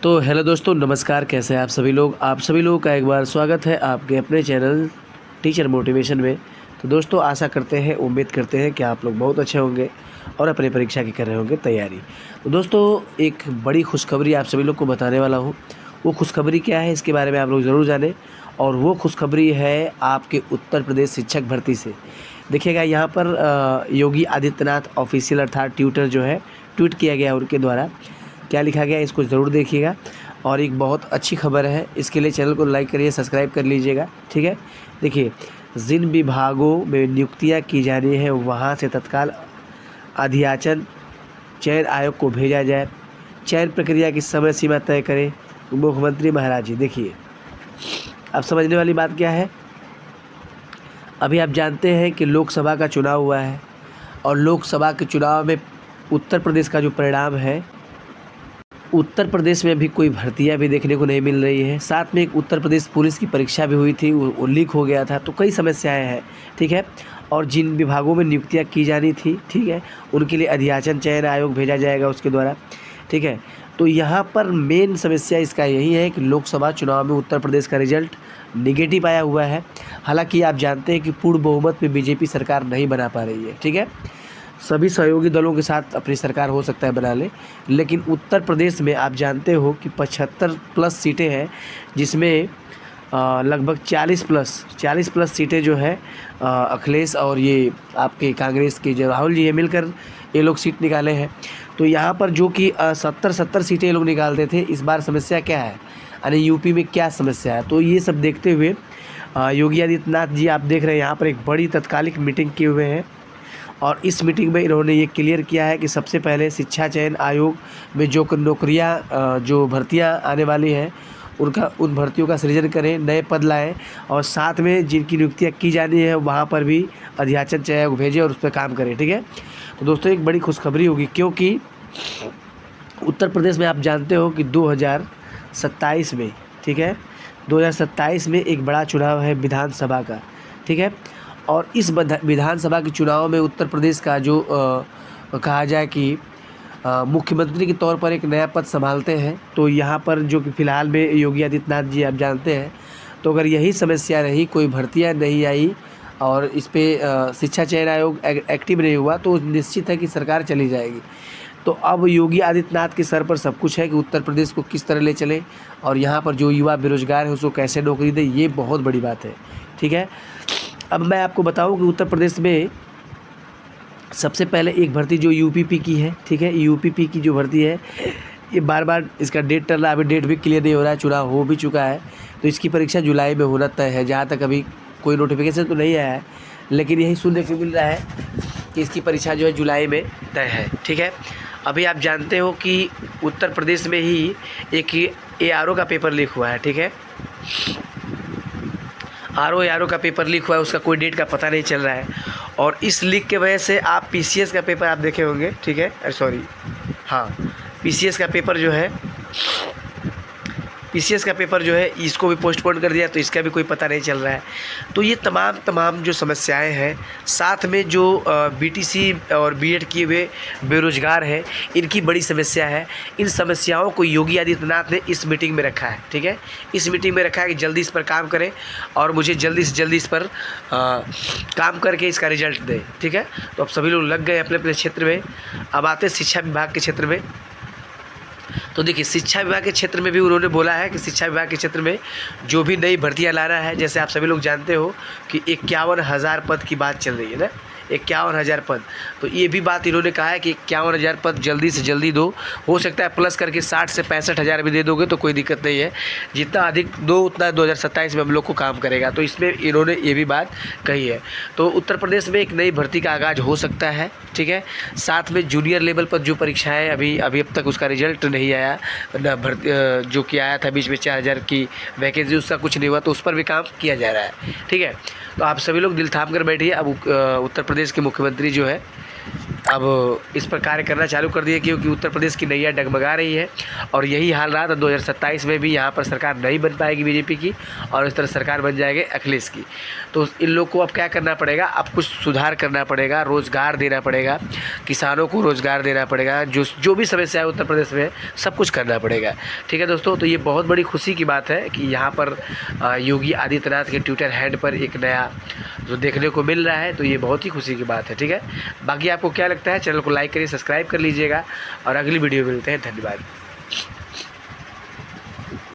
तो हेलो दोस्तों, नमस्कार। कैसे हैं आप सभी लोग? आप सभी लोगों का एक बार स्वागत है आपके अपने चैनल टीचर मोटिवेशन में। तो दोस्तों, आशा करते हैं, उम्मीद करते हैं कि आप लोग बहुत अच्छे होंगे और अपनी परीक्षा की कर रहे होंगे तैयारी। तो दोस्तों, एक बड़ी खुशखबरी आप सभी लोग को बताने वाला हूँ। वो खुशखबरी क्या है, इसके बारे में आप लोग ज़रूर जानें। और वो खुशखबरी है आपके उत्तर प्रदेश शिक्षक भर्ती से। देखिएगा, यहाँ पर योगी आदित्यनाथ ऑफिशियल अर्थात ट्विटर जो है, ट्वीट किया गया उनके द्वारा। क्या लिखा गया है, इसको ज़रूर देखिएगा। और एक बहुत अच्छी खबर है, इसके लिए चैनल को लाइक करिए, सब्सक्राइब कर लीजिएगा, ठीक है। देखिए, जिन विभागों में नियुक्तियां की जानी है वहां से तत्काल अध्याचन चयन आयोग को भेजा जाए। चयन प्रक्रिया की समय सीमा तय करें मुख्यमंत्री महाराज जी। देखिए, अब समझने वाली बात क्या है। अभी आप जानते हैं कि लोकसभा का चुनाव हुआ है और लोकसभा के चुनाव में उत्तर प्रदेश का जो परिणाम है, उत्तर प्रदेश में अभी कोई भर्तियां भी देखने को नहीं मिल रही है। साथ में एक उत्तर प्रदेश पुलिस की परीक्षा भी हुई थी, वो लीक हो गया था। तो कई समस्याएं हैं, ठीक है। और जिन विभागों में नियुक्तियां की जानी थी, ठीक है, उनके लिए अध्याचन चयन आयोग भेजा जाएगा उसके द्वारा, ठीक है। तो यहाँ पर मेन समस्या इसका यही है कि लोकसभा चुनाव में उत्तर प्रदेश का रिजल्ट निगेटिव आया हुआ है। हालांकि आप जानते हैं कि पूर्ण बहुमत में बीजेपी सरकार नहीं बना पा रही है, ठीक है। सभी सहयोगी दलों के साथ अपनी सरकार हो सकता है बना ले, लेकिन उत्तर प्रदेश में आप जानते हो कि 75 प्लस सीटें हैं, जिसमें लगभग 40 प्लस सीटें जो है अखिलेश और ये आपके कांग्रेस के जो राहुल जी है मिलकर ये लोग सीट निकाले हैं। तो यहाँ पर जो कि 70 सीटें ये लोग निकालते थे, इस बार समस्या क्या है, यानी यूपी में क्या समस्या है। तो ये सब देखते हुए योगी आदित्यनाथ जी, आप देख रहे हैं यहाँ पर एक बड़ी तत्कालिक मीटिंग किए हुए हैं। और इस मीटिंग में इन्होंने ये क्लियर किया है कि सबसे पहले शिक्षा चयन आयोग में जो नौकरियां जो भर्तियां आने वाली हैं उन भर्तियों का सृजन करें, नए पद लाएं और साथ में जिनकी नियुक्तियां की जानी है वहां पर भी अध्याचन चयन आयोग भेजें और उस पर काम करें, ठीक है। तो दोस्तों, एक बड़ी खुशखबरी होगी, क्योंकि उत्तर प्रदेश में आप जानते हो कि 2027 में, ठीक है, 2027 में एक बड़ा चुनाव है विधानसभा का, ठीक है। और इस विधानसभा के चुनाव में उत्तर प्रदेश का जो कहा जाए कि मुख्यमंत्री के तौर पर एक नया पद संभालते हैं। तो यहाँ पर जो कि फ़िलहाल में योगी आदित्यनाथ जी आप जानते हैं, तो अगर यही समस्या रही, कोई भर्तियाँ नहीं आई और इस पर शिक्षा चयन आयोग एक्टिव नहीं हुआ, तो निश्चित है कि सरकार चली जाएगी। तो अब योगी आदित्यनाथ के सर पर सब कुछ है कि उत्तर प्रदेश को किस तरह ले चले और यहाँ पर जो युवा बेरोजगार है उसको कैसे नौकरी दे। ये बहुत बड़ी बात है, ठीक है। अब मैं आपको बताऊं कि उत्तर प्रदेश में सबसे पहले एक भर्ती जो यूपीपी की है, ठीक है, यूपीपी की जो भर्ती है, ये बार बार इसका डेट टल रहा है, अभी डेट भी क्लियर नहीं हो रहा है, चुनाव हो भी चुका है। तो इसकी परीक्षा जुलाई में होना तय है, जहाँ तक अभी कोई नोटिफिकेशन तो नहीं आया है, लेकिन यही सुनने को मिल रहा है कि इसकी परीक्षा जो है जुलाई में तय है, ठीक है। अभी आप जानते हो कि उत्तर प्रदेश में ही एक ARO का पेपर लीक हुआ है, ठीक है। ARO का पेपर लीक हुआ है, उसका कोई डेट का पता नहीं चल रहा है। और इस लीक के वजह से आप PCS का पेपर आप देखे होंगे, ठीक है, PCS का पेपर जो है, इसको भी पोस्टपोन कर दिया, तो इसका भी कोई पता नहीं चल रहा है। तो ये तमाम जो समस्याएं हैं, साथ में जो BTC और BEd किए हुए बेरोजगार हैं, इनकी बड़ी समस्या है। इन समस्याओं को योगी आदित्यनाथ ने इस मीटिंग में रखा है, ठीक है। इस मीटिंग में रखा है कि जल्दी इस पर काम करें और मुझे जल्दी से जल्दी इस पर काम करके इसका रिजल्ट दें, ठीक है। तो अब सभी लोग लग गए अपने अपने क्षेत्र में। अब आते हैं शिक्षा विभाग के क्षेत्र में। तो देखिए, शिक्षा विभाग के क्षेत्र में भी उन्होंने बोला है कि शिक्षा विभाग के क्षेत्र में जो भी नई भर्तियां ला रहा है, जैसे आप सभी लोग जानते हो कि 51,000 पद की बात चल रही है ना, 51,000 पद। तो ये भी बात इन्होंने कहा है कि 51,000 पद जल्दी से जल्दी दो। हो सकता है प्लस करके 60 से 65,000 भी दे दोगे तो कोई दिक्कत नहीं है, जितना अधिक दो उतना 2027 में हम लोग को काम करेगा। तो इसमें इन्होंने ये भी बात कही है। तो उत्तर प्रदेश में एक नई भर्ती का आगाज़ हो सकता है, ठीक है। साथ में जूनियर लेवल पर जो परीक्षाएँ अभी अब तक उसका रिजल्ट नहीं आया ना, भर्ती जो कि आया था बीच में 4,000 की वैकेंसी, उसका कुछ नहीं हुआ, तो उस पर भी काम किया जा रहा है, ठीक है। तो आप सभी लोग दिल थाम कर बैठिए। अब उत्तर प्रदेश के मुख्यमंत्री जो है अब इस पर कार्य करना चालू कर दिए, क्योंकि उत्तर प्रदेश की नैया डगमगा रही है और यही हाल रहा था 2027 में भी यहाँ पर सरकार नहीं बन पाएगी बीजेपी की, और इस तरह सरकार बन जाएगी अखिलेश की। तो इन लोग को अब क्या करना पड़ेगा, अब कुछ सुधार करना पड़ेगा, रोज़गार देना पड़ेगा, किसानों को रोज़गार देना पड़ेगा, जो भी समस्या है उत्तर प्रदेश में सब कुछ करना पड़ेगा। ठीक है दोस्तों, तो ये बहुत बड़ी खुशी की बात है कि यहाँ पर योगी आदित्यनाथ के ट्विटर हैंड पर एक नया जो देखने को मिल रहा है, तो ये बहुत ही खुशी की बात है। ठीक है, बाकी आपको क्या लगता है, चैनल को लाइक करिए, सब्सक्राइब कर लीजिएगा और अगली वीडियो मिलते हैं। धन्यवाद।